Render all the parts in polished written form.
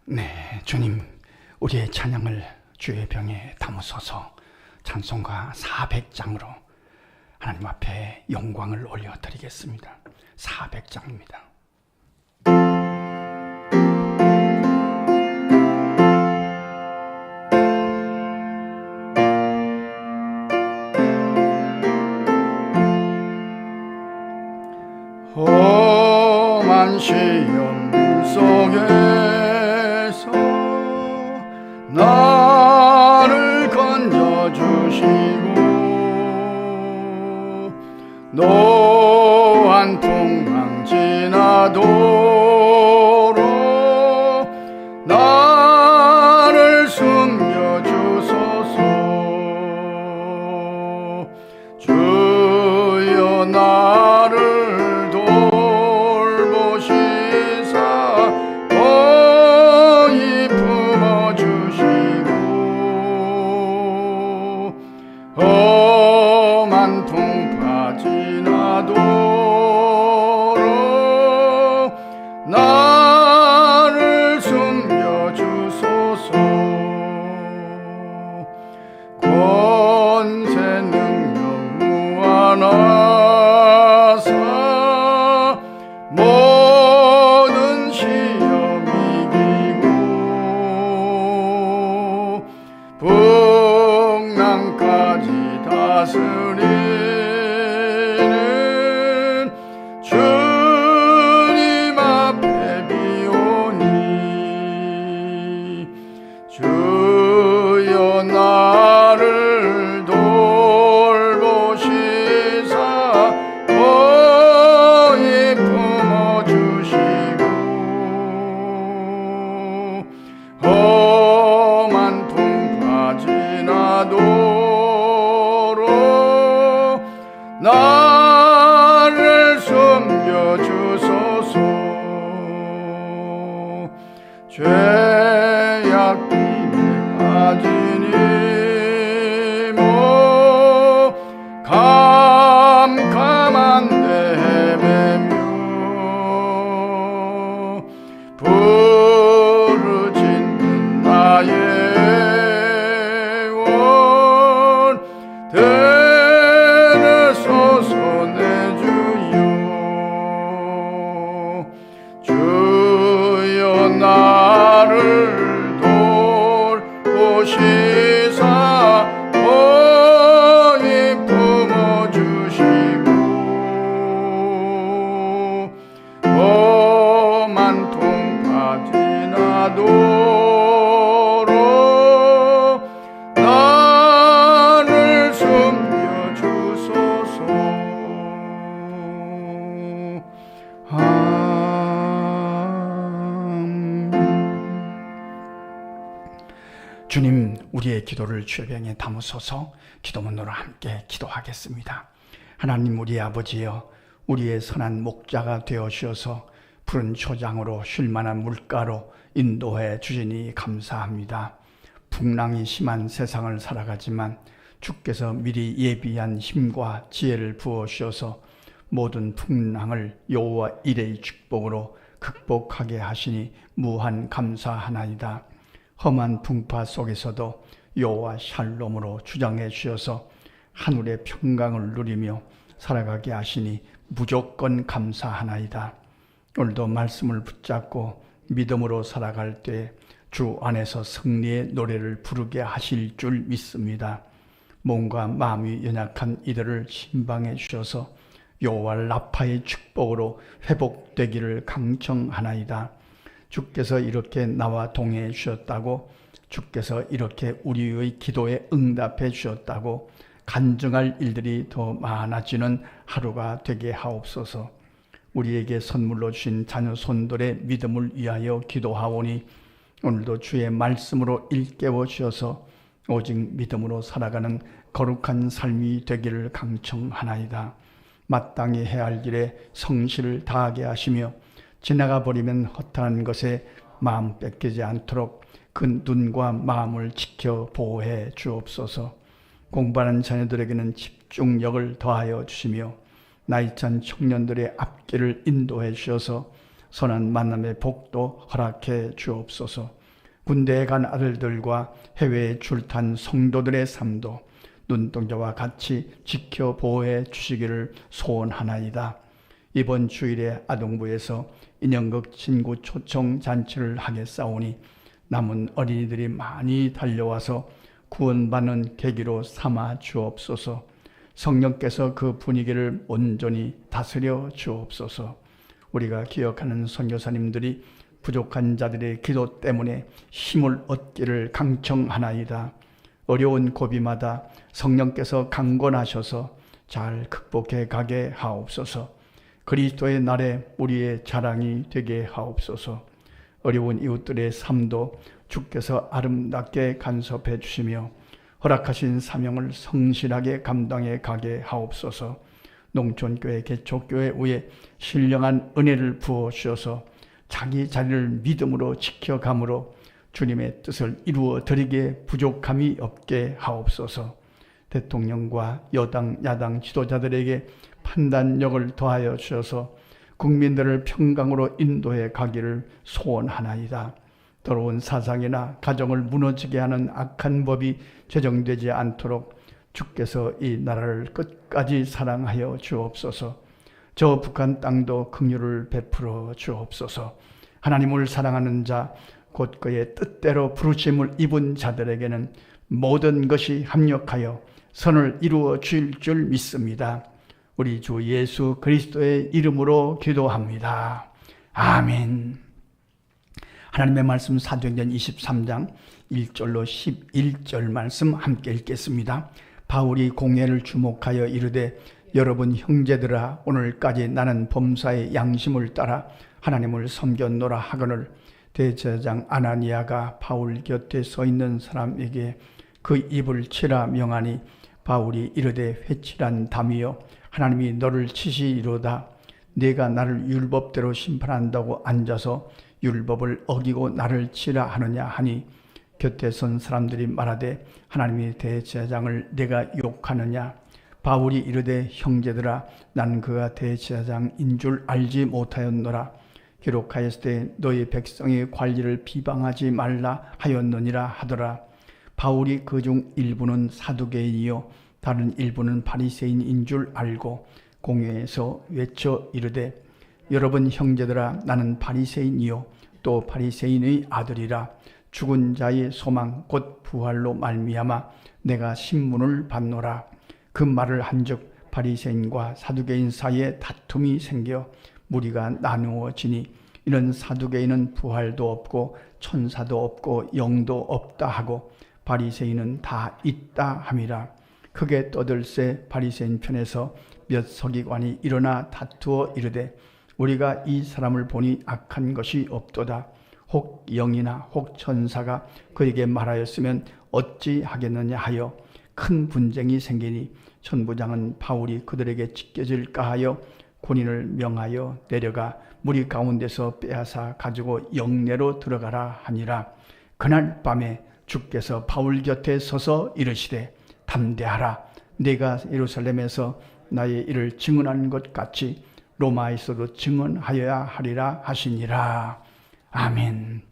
네, 주님, 우리의 찬양을 주의 병에 담으소서. 찬송가 400장으로 하나님 앞에 영광을 올려드리겠습니다. 400장입니다. 험한 시험 속에서 나를 건져주시고 노한 풍랑 지나도록 나를 숨겨주소서. 주여 나를 돌보시사 어이 품어주시고 험한 풍파 지나도록 나를 숨겨주소서. 권세 능력 무한하사 모든 시험 이기고 풍랑까지 다스리는 주님 앞에 비오니 주여 나를 돌보시사 어이 품어주시고 험한 풍파 지나도록 나를 숨겨주소서. 죄악길에 빠지니 뭐 캄캄한 데 헤매며 부르짖는 나의 원 들으소서. 내 주여 나를 돌보시사 어이 품어주시고 험한 풍파 지나도록 나를 숨겨주소서. 주님, 우리의 기도를 주의 병에 담으소서. 기도문으로 함께 기도하겠습니다. 하나님, 우리의 아버지여, 우리의 선한 목자가 되어 주셔서 푸른 초장으로 쉴만한 물가로 인도해 주시니 감사합니다. 풍랑이 심한 세상을 살아가지만 주께서 미리 예비한 힘과 지혜를 부어 주셔서 모든 풍랑을 여호와 일의 축복으로 극복하게 하시니 무한 감사하나이다. 험한 풍파 속에서도 여호와 샬롬으로 주장해 주셔서 하늘의 평강을 누리며 살아가게 하시니 무조건 감사하나이다. 오늘도 말씀을 붙잡고 믿음으로 살아갈 때 주 안에서 승리의 노래를 부르게 하실 줄 믿습니다. 몸과 마음이 연약한 이들을 신방해 주셔서 여호와 라파의 축복으로 회복되기를 강청하나이다. 주께서 이렇게 나와 동행해 주셨다고, 주께서 이렇게 우리의 기도에 응답해 주셨다고 간증할 일들이 더 많아지는 하루가 되게 하옵소서. 우리에게 선물로 주신 자녀 손들의 믿음을 위하여 기도하오니 오늘도 주의 말씀으로 일깨워 주셔서 오직 믿음으로 살아가는 거룩한 삶이 되기를 강청하나이다. 마땅히 해야 할 길에 성실을 다하게 하시며 지나가 버리면 허탄한 것에 마음 뺏기지 않도록 그 눈과 마음을 지켜 보호해 주옵소서. 공부하는 자녀들에게는 집중력을 더하여 주시며 나이찬 청년들의 앞길을 인도해 주셔서 선한 만남의 복도 허락해 주옵소서. 군대에 간 아들들과 해외에 출탄 성도들의 삶도 눈동자와 같이 지켜 보호해 주시기를 소원하나이다. 이번 주일에 아동부에서 인형극 친구 초청 잔치를 하겠사오니 남은 어린이들이 많이 달려와서 구원받는 계기로 삼아 주옵소서. 성령께서 그 분위기를 온전히 다스려 주옵소서. 우리가 기억하는 선교사님들이 부족한 자들의 기도 때문에 힘을 얻기를 강청하나이다. 어려운 고비마다 성령께서 강권하셔서 잘 극복해 가게 하옵소서. 그리스도의 날에 우리의 자랑이 되게 하옵소서. 어려운 이웃들의 삶도 주께서 아름답게 간섭해 주시며 허락하신 사명을 성실하게 감당해 가게 하옵소서. 농촌교회, 개척교회 위에 신령한 은혜를 부어 주셔서 자기 자리를 믿음으로 지켜감으로 주님의 뜻을 이루어 드리기에 부족함이 없게 하옵소서. 대통령과 여당, 야당 지도자들에게 판단력을 더하여 주셔서 국민들을 평강으로 인도해 가기를 소원하나이다. 더러운 사상이나 가정을 무너지게 하는 악한 법이 제정되지 않도록 주께서 이 나라를 끝까지 사랑하여 주옵소서. 저 북한 땅도 긍휼을 베풀어 주옵소서. 하나님을 사랑하는 자, 곧 그의 뜻대로 부르심을 입은 자들에게는 모든 것이 합력하여 선을 이루어 주실 줄 믿습니다. 우리 주 예수 그리스도의 이름으로 기도합니다. 아멘. 하나님의 말씀 사도행전 23장 1절로 11절 말씀 함께 읽겠습니다. 바울이 공회를 주목하여 이르되 여러분 형제들아 오늘까지 나는 범사의 양심을 따라 하나님을 섬겼노라 하거늘 대제사장 아나니아가 바울 곁에 서 있는 사람에게 그 입을 치라 명하니 바울이 이르되 회칠한 담이여 하나님이 너를 치시이로다. 네가 나를 율법대로 심판한다고 앉아서 율법을 어기고 나를 치라 하느냐 하니 곁에 선 사람들이 말하되 하나님이 대제사장을 내가 욕하느냐. 바울이 이르되 형제들아 나는 그가 대제사장인 줄 알지 못하였노라. 기록하였을 때 너희 백성의 관리를 비방하지 말라 하였느니라 하더라. 바울이 그중 일부는 사두개인이요 다른 일부는 바리새인인 줄 알고 공회에서 외쳐 이르되 여러분 형제들아 나는 바리새인이요 또 바리새인의 아들이라. 죽은 자의 소망 곧 부활로 말미암아 내가 신문을 받노라. 그 말을 한즉 바리새인과 사두개인 사이에 다툼이 생겨 무리가 나누어지니 이는 사두개인은 부활도 없고 천사도 없고 영도 없다 하고 바리새인은 다 있다 함이라. 크게 떠들새 바리새인 편에서 몇 서기관이 일어나 다투어 이르되 우리가 이 사람을 보니 악한 것이 없도다. 혹 영이나 혹 천사가 그에게 말하였으면 어찌 하겠느냐 하여 큰 분쟁이 생기니 천부장은 바울이 그들에게 찢겨질까 하여 군인을 명하여 내려가 무리 가운데서 빼앗아 가지고 영내로 들어가라 하니라. 그날 밤에 주께서 바울 곁에 서서 이르시되 담대하라. 네가 예루살렘에서 나의 일을 증언하는 것 같이 로마에서도 증언하여야 하리라 하시니라. 아멘.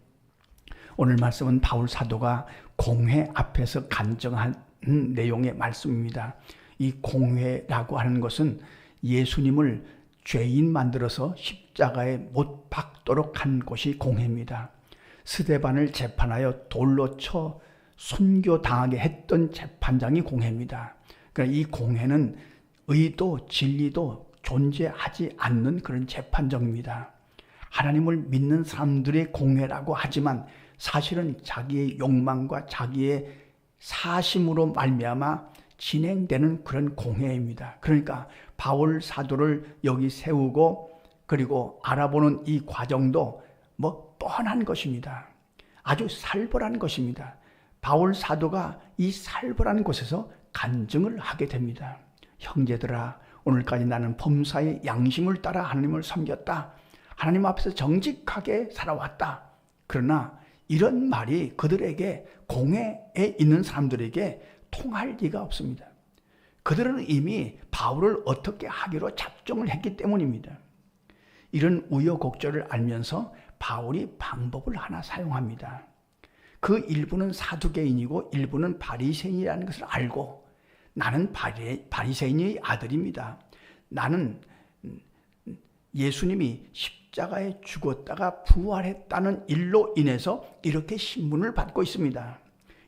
오늘 말씀은 바울 사도가 공회 앞에서 간증한 내용의 말씀입니다. 이 공회라고 하는 것은 예수님을 죄인 만들어서 십자가에 못 박도록 한 곳이 공회입니다. 스데반을 재판하여 돌로 쳐 순교당하게 했던 재판장이 공회입니다. 그러니까 이 공회는 의도, 진리도 존재하지 않는 그런 재판정입니다. 하나님을 믿는 사람들의 공회라고 하지만 사실은 자기의 욕망과 자기의 사심으로 말미암아 진행되는 그런 공회입니다. 그러니까 바울 사도를 여기 세우고 그리고 알아보는 이 과정도 뻔한 것입니다. 아주 살벌한 것입니다. 바울 사도가 이 살벌한 곳에서 간증을 하게 됩니다. 형제들아 오늘까지 나는 범사의 양심을 따라 하나님을 섬겼다. 하나님 앞에서 정직하게 살아왔다. 그러나 이런 말이 그들에게 공회에 있는 사람들에게 통할 리가 없습니다. 그들은 이미 바울을 어떻게 하기로 작정을 했기 때문입니다. 이런 우여곡절을 알면서 바울이 방법을 하나 사용합니다. 그 일부는 사두개인이고 일부는 바리새인이라는 것을 알고, 나는 바리새인의 아들입니다. 나는 예수님이 십자가에 죽었다가 부활했다는 일로 인해서 이렇게 신분을 받고 있습니다.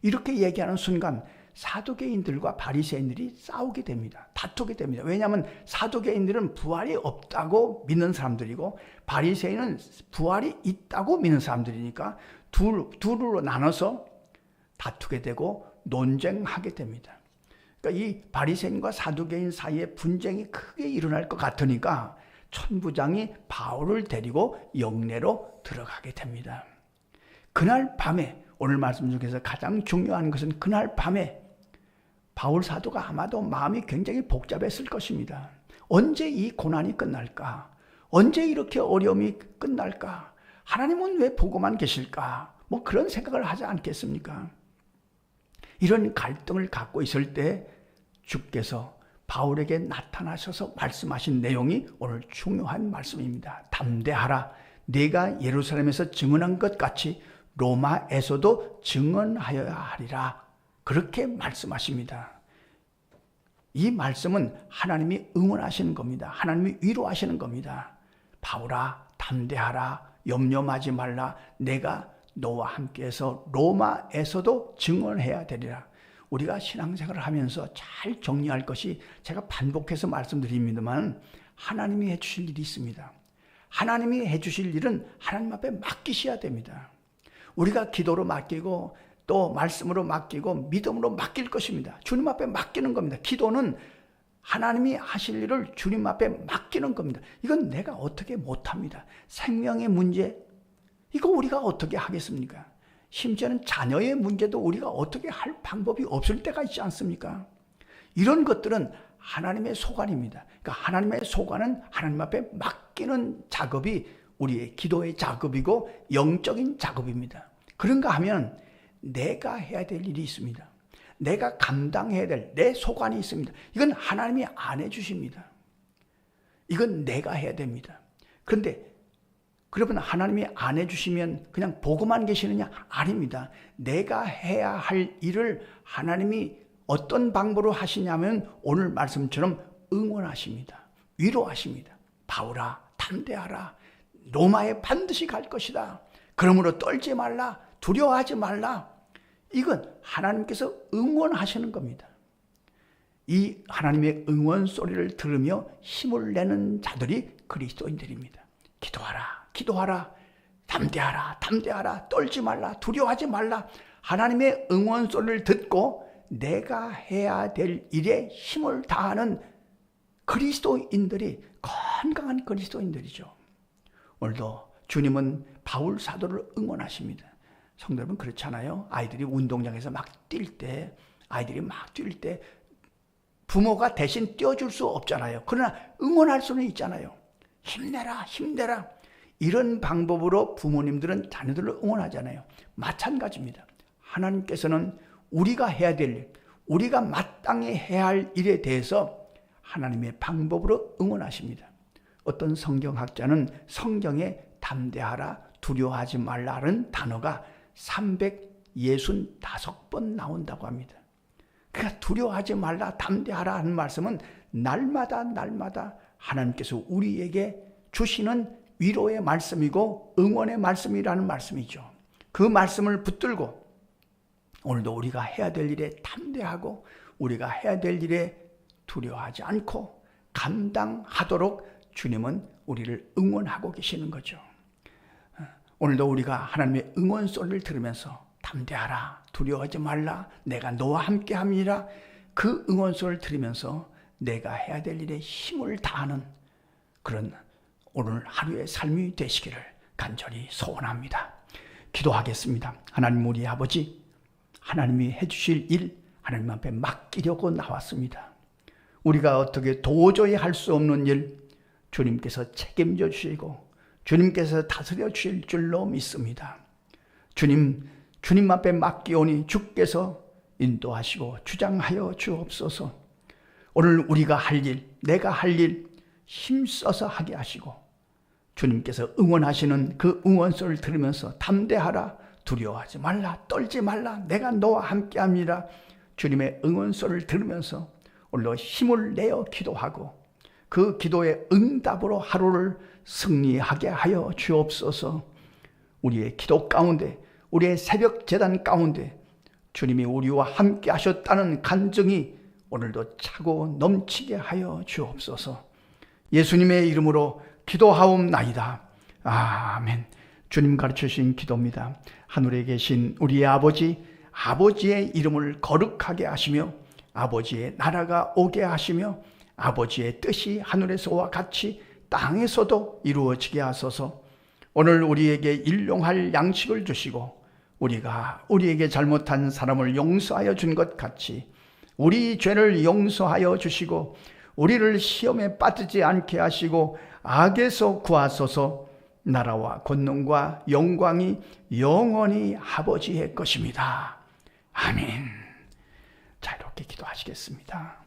이렇게 얘기하는 순간 사두개인들과 바리새인들이 싸우게 됩니다. 다투게 됩니다. 왜냐하면 사두개인들은 부활이 없다고 믿는 사람들이고 바리새인은 부활이 있다고 믿는 사람들이니까 둘로 나눠서 다투게 되고 논쟁하게 됩니다. 그러니까 이 바리새인과 사두개인 사이에 분쟁이 크게 일어날 것 같으니까 천부장이 바울을 데리고 영내로 들어가게 됩니다. 그날 밤에, 오늘 말씀 중에서 가장 중요한 것은 그날 밤에 바울 사도가 아마도 마음이 굉장히 복잡했을 것입니다. 언제 이 고난이 끝날까? 언제 이렇게 어려움이 끝날까? 하나님은 왜 보고만 계실까? 뭐 그런 생각을 하지 않겠습니까? 이런 갈등을 갖고 있을 때 주께서 바울에게 나타나셔서 말씀하신 내용이 오늘 중요한 말씀입니다. 담대하라. 네가 예루살렘에서 증언한 것 같이 로마에서도 증언하여야 하리라. 그렇게 말씀하십니다. 이 말씀은 하나님이 응원하시는 겁니다. 하나님이 위로하시는 겁니다. 바울아, 담대하라. 염려하지 말라. 내가 너와 함께해서 로마에서도 증언해야 되리라. 우리가 신앙생활을 하면서 잘 정리할 것이, 제가 반복해서 말씀드립니다만, 하나님이 해주실 일이 있습니다. 하나님이 해주실 일은 하나님 앞에 맡기셔야 됩니다. 우리가 기도로 맡기고 또 말씀으로 맡기고 믿음으로 맡길 것입니다. 주님 앞에 맡기는 겁니다. 기도는 하나님이 하실 일을 주님 앞에 맡기는 겁니다. 이건 내가 어떻게 못합니다. 생명의 문제, 이거 우리가 어떻게 하겠습니까? 심지어는 자녀의 문제도 우리가 어떻게 할 방법이 없을 때가 있지 않습니까? 이런 것들은 하나님의 소관입니다. 그러니까 하나님의 소관은 하나님 앞에 맡기는 작업이 우리의 기도의 작업이고 영적인 작업입니다. 그런가 하면 내가 해야 될 일이 있습니다. 내가 감당해야 될 내 소관이 있습니다. 이건 하나님이 안 해주십니다. 이건 내가 해야 됩니다. 그런데 그러면 하나님이 안 해주시면 그냥 보고만 계시느냐? 아닙니다. 내가 해야 할 일을 하나님이 어떤 방법으로 하시냐면 오늘 말씀처럼 응원하십니다. 위로하십니다. 바울아, 담대하라. 로마에 반드시 갈 것이다. 그러므로 떨지 말라. 두려워하지 말라. 이건 하나님께서 응원하시는 겁니다. 이 하나님의 응원 소리를 들으며 힘을 내는 자들이 그리스도인들입니다. 기도하라. 기도하라. 담대하라. 담대하라. 떨지 말라. 두려워하지 말라. 하나님의 응원 소리를 듣고 내가 해야 될 일에 힘을 다하는 그리스도인들이 건강한 그리스도인들이죠. 오늘도 주님은 바울 사도를 응원하십니다. 성도 여러분, 그렇잖아요. 아이들이 운동장에서 막 뛸 때, 부모가 대신 띄워줄 수 없잖아요. 그러나 응원할 수는 있잖아요. 힘내라, 힘내라. 이런 방법으로 부모님들은 자녀들을 응원하잖아요. 마찬가지입니다. 하나님께서는 우리가 해야 될 일, 우리가 마땅히 해야 할 일에 대해서 하나님의 방법으로 응원하십니다. 어떤 성경학자는 성경에 담대하라, 두려워하지 말라는 단어가 365번 나온다고 합니다. 그러니까 두려워하지 말라, 담대하라 하는 말씀은 날마다 하나님께서 우리에게 주시는 위로의 말씀이고 응원의 말씀이라는 말씀이죠. 그 말씀을 붙들고 오늘도 우리가 해야 될 일에 담대하고 우리가 해야 될 일에 두려워하지 않고 감당하도록 주님은 우리를 응원하고 계시는 거죠. 오늘도 우리가 하나님의 응원 소리를 들으면서 담대하라, 두려워하지 말라, 내가 너와 함께 함이라, 그 응원 소리를 들으면서 내가 해야 될 일에 힘을 다하는 그런 오늘 하루의 삶이 되시기를 간절히 소원합니다. 기도하겠습니다. 하나님, 우리 아버지, 하나님이 해주실 일 하나님 앞에 맡기려고 나왔습니다. 우리가 어떻게 도저히 할 수 없는 일 주님께서 책임져 주시고 주님께서 다스려 주실 줄로 믿습니다. 주님 앞에 맡기오니 주께서 인도하시고 주장하여 주옵소서. 오늘 우리가 할 일, 내가 할 일 힘써서 하게 하시고 주님께서 응원하시는 그 응원소를 들으면서 담대하라, 두려워하지 말라, 떨지 말라, 내가 너와 함께합니다. 주님의 응원소를 들으면서 오늘도 힘을 내어 기도하고 그 기도의 응답으로 하루를 승리하게 하여 주옵소서. 우리의 기도 가운데, 우리의 새벽 제단 가운데 주님이 우리와 함께 하셨다는 간증이 오늘도 차고 넘치게 하여 주옵소서. 예수님의 이름으로 기도하옵나이다. 아멘. 주님 가르쳐주신 기도입니다. 하늘에 계신 우리의 아버지, 아버지의 이름을 거룩하게 하시며 아버지의 나라가 오게 하시며 아버지의 뜻이 하늘에서와 같이 땅에서도 이루어지게 하소서. 오늘 우리에게 일용할 양식을 주시고 우리가 우리에게 잘못한 사람을 용서하여 준 것 같이 우리 죄를 용서하여 주시고 우리를 시험에 빠지지 않게 하시고 악에서 구하소서. 나라와 권능과 영광이 영원히 아버지의 것입니다. 아멘. 자, 이렇게 기도하시겠습니다.